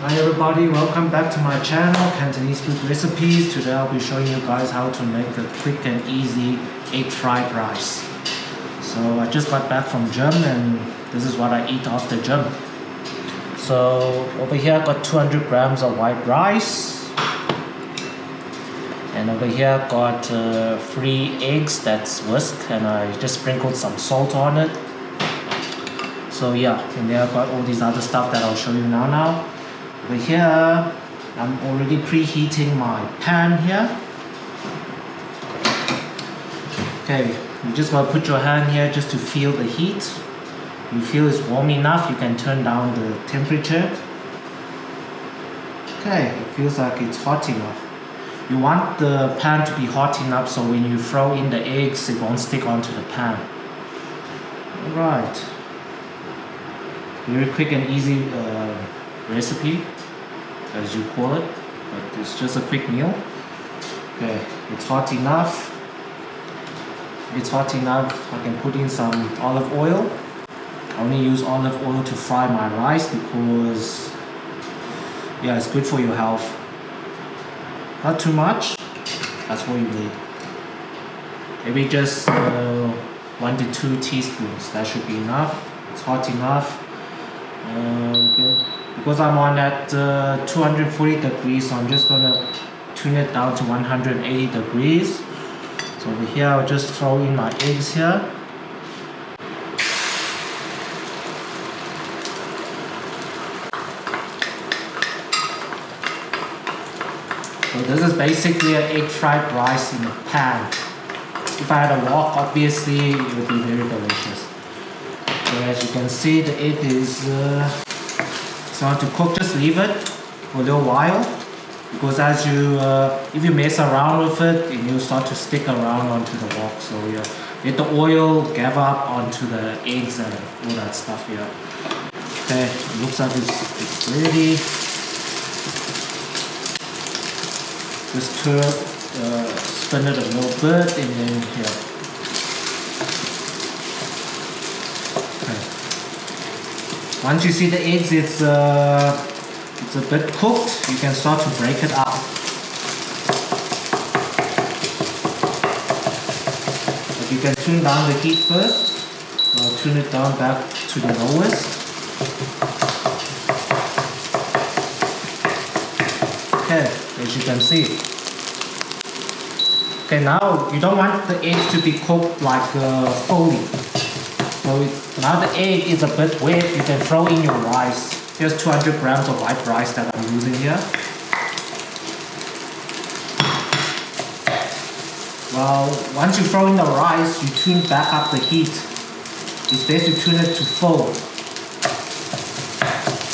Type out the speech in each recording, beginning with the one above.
Hi everybody, welcome back to my channel, Cantonese food recipes. Today I'll be showing you guys how to make a quick and easy egg fried rice. So I just got back from gym and this is what I eat after gym. So over here I got 200 grams of white rice. And over here I got 3 eggs that's whisked and I just sprinkled some salt on it. So yeah, and then I've got all these other stuff that I'll show you now. Over here, I'm already preheating my pan here. Okay, you just gotta put your hand here just to feel the heat. You feel it's warm enough, you can turn down the temperature. Okay, it feels like it's hot enough. You want the pan to be hot enough so when you throw in the eggs, it won't stick onto the pan. Alright. Very quick and easy recipe, as you call it, but it's just a quick meal. Okay, it's hot enough. It's hot enough. I can put in some olive oil. I only use olive oil to fry my rice because, yeah, it's good for your health. Not too much. That's what you need. Maybe just 1 to 2 teaspoons. That should be enough. It's hot enough. Because I'm on at 240 degrees, so I'm just gonna tune it down to 180 degrees. So over here, I'll just throw in my eggs here. So this is basically an egg fried rice in a pan. If I had a wok, obviously it would be very delicious. So as you can see, the egg is starting to cook. Just leave it for a little while, because as you if you mess around with it, it will start to stick around onto the wok. So yeah, let the oil gather up onto the eggs and all that stuff here. Okay, it looks like it's ready. Just spin it a little bit and then here. Once you see the eggs, it's a bit cooked, you can start to break it up. But you can tune down the heat first. I'll tune it down back to the lowest. Okay, as you can see. Okay, now you don't want the eggs to be cooked like fully. So now the egg is a bit wet, you can throw in your rice. Here's 200 grams of white rice that I'm using here. Well, once you throw in the rice, you tune back up the heat. It's best to tune it to full.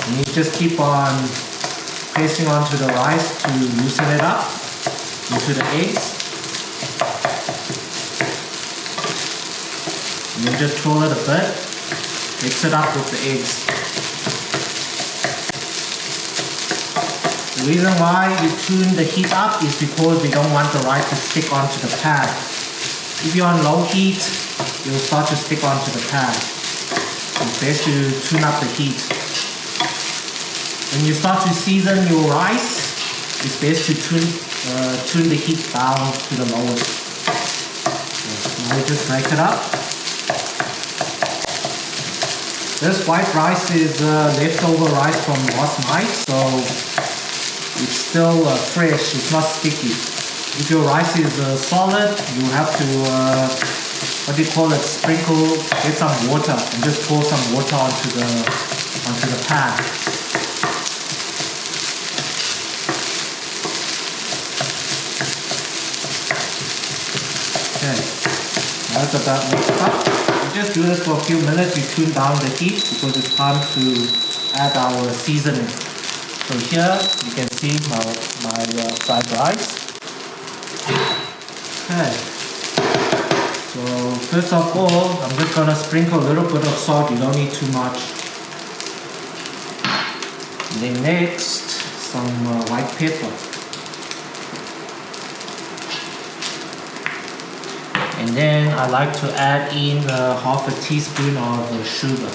And you just keep on pressing onto the rice to loosen it up into the eggs. And then just twirl it a bit, mix it up with the eggs. The reason why you tune the heat up is because we don't want the rice to stick onto the pan. If you're on low heat, it will start to stick onto the pan. It's best to tune up the heat. When you start to season your rice, it's best to tune the heat down to the lowest. So now we just break it up. This white rice is leftover rice from last night, so it's still fresh, it's not sticky. If your rice is solid, you have to, get some water and just pour some water onto the pan. Okay, now it's about mixed up. Just do this for a few minutes, you tune down the heat because it's time to add our seasoning. So here you can see my fried rice. Okay. So first of all, I'm just gonna sprinkle a little bit of salt, you don't need too much. And then next, some white pepper. And then I like to add in half a teaspoon of sugar.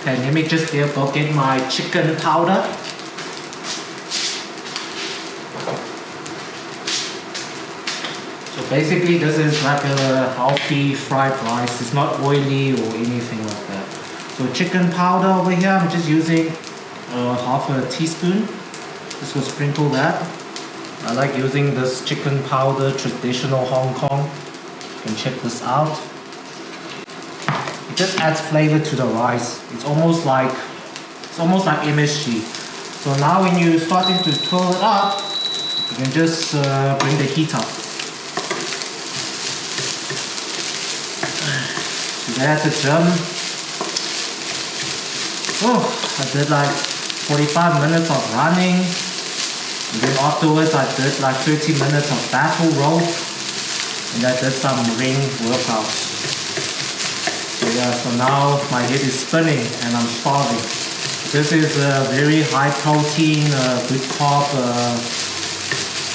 Okay, let me just go get my chicken powder. So basically this is like a healthy fried rice. It's not oily or anything like that. So chicken powder over here, I'm just using half a teaspoon. Just will sprinkle that. I like using this chicken powder, traditional Hong Kong. You can check this out. It just adds flavor to the rice. It's almost like MSG. So now when you're starting to twirl it up, you can just bring the heat up. So there's the gem. Oh, I did like 45 minutes of running. And then afterwards I did like 30 minutes of battle rope. And I did some ring workouts. So yeah, so now my head is spinning and I'm starving. This is a very high protein, good carb,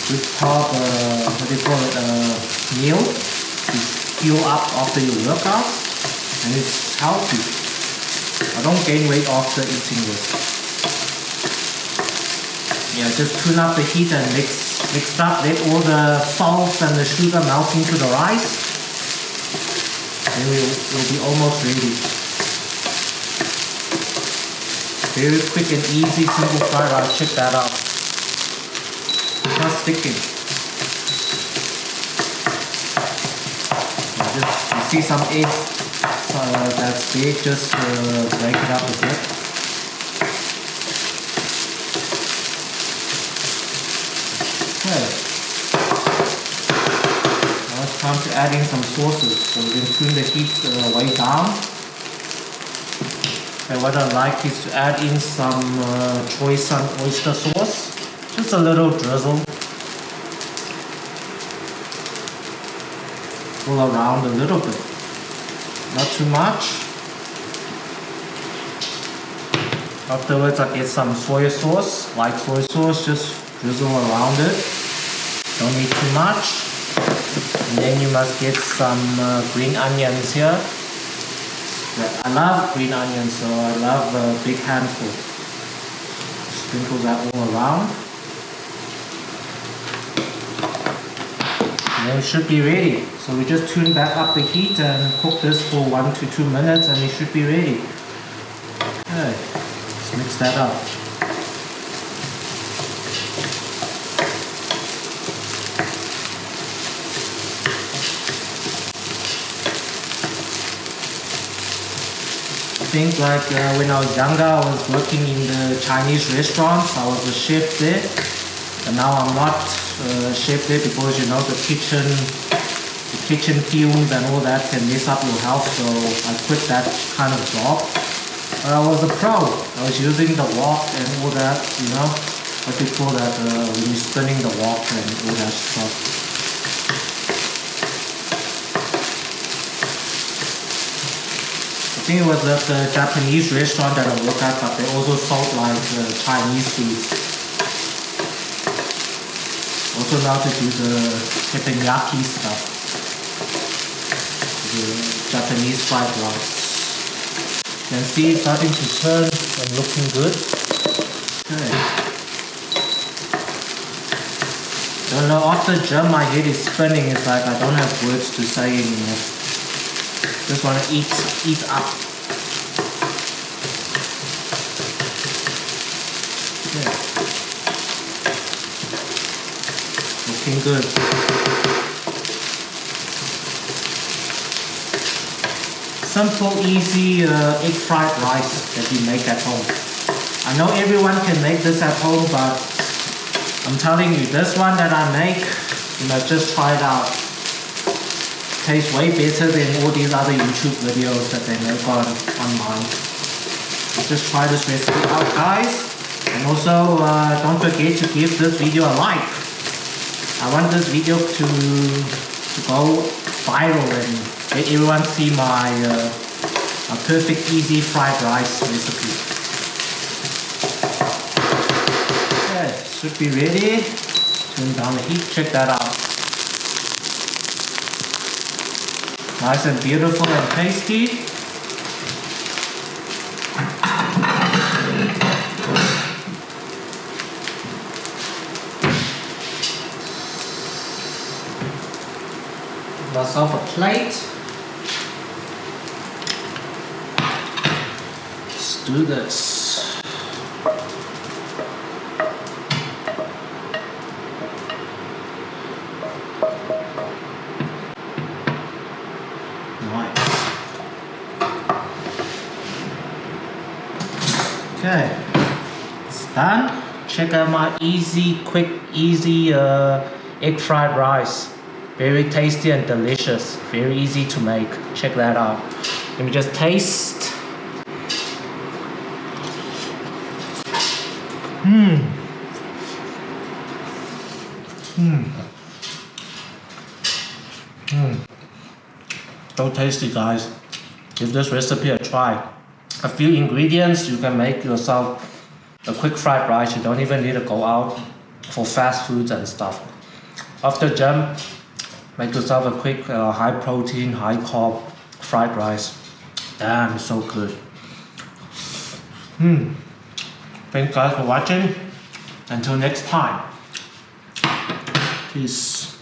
what do you call it, meal to fuel up after your workouts. And it's healthy. I don't gain weight after eating this. Yeah, just tune up the heat and mix up, let all the salt and the sugar melt into the rice. And we'll be almost ready. Very quick and easy, simple fried rice. Check that out. It's not sticking. You see some eggs that's big, just break it up a bit. Okay. Now it's time to add in some sauces. So we can tune the heat way down. Okay, what I like is to add in some choice oyster sauce. Just a little drizzle. Pull around a little bit. Not too much. Afterwards I get some soy sauce, light soy sauce, just drizzle around it. Don't need too much. And then you must get some green onions here. I love green onions, so I love a big handful. Sprinkle that all around. And then it should be ready. So we just tune back up the heat and cook this for 1 to 2 minutes and it should be ready. Okay, let's mix that up. I think like when I was younger, I was working in the Chinese restaurants. I was a chef there. And now I'm not a chef there because, you know, the kitchen fumes and all that can mess up your health, so I quit that kind of job. But I was a pro. I was using the wok and all that, you know, what do you call that, when you're spinning the wok and all that stuff. I think it was at the Japanese restaurant that I worked at, but they also sold like Chinese food. Also know how to do the teppanyaki stuff. The Japanese fried rice. You can see it's starting to turn and looking good. Okay. Don't know, after gem my head is spinning. It's like I don't have words to say anymore. Just want to eat up. Okay. Looking good. Simple, easy egg fried rice that you make at home. I know everyone can make this at home, but I'm telling you, this one that I make, you must just try it out. Tastes way better than all these other YouTube videos that they make online. So just try this recipe out, guys. And also, don't forget to give this video a like. I want this video to go viral and let everyone see my perfect easy fried rice recipe. Okay, should be ready. Turn down the heat, check that out. Nice and beautiful and tasty. myself a plate. Let's do this. Nice. Okay, it's done. Check out my quick, easy egg fried rice. Very tasty and delicious. Very easy to make. Check that out. Let me just taste. So tasty, guys. Give this recipe a try. A few ingredients, you can make yourself a quick fried rice. You don't even need to go out for fast foods and stuff. After gym, make yourself a quick high protein, high carb fried rice. Damn, it's so good. Thanks guys for watching. Until next time. Peace.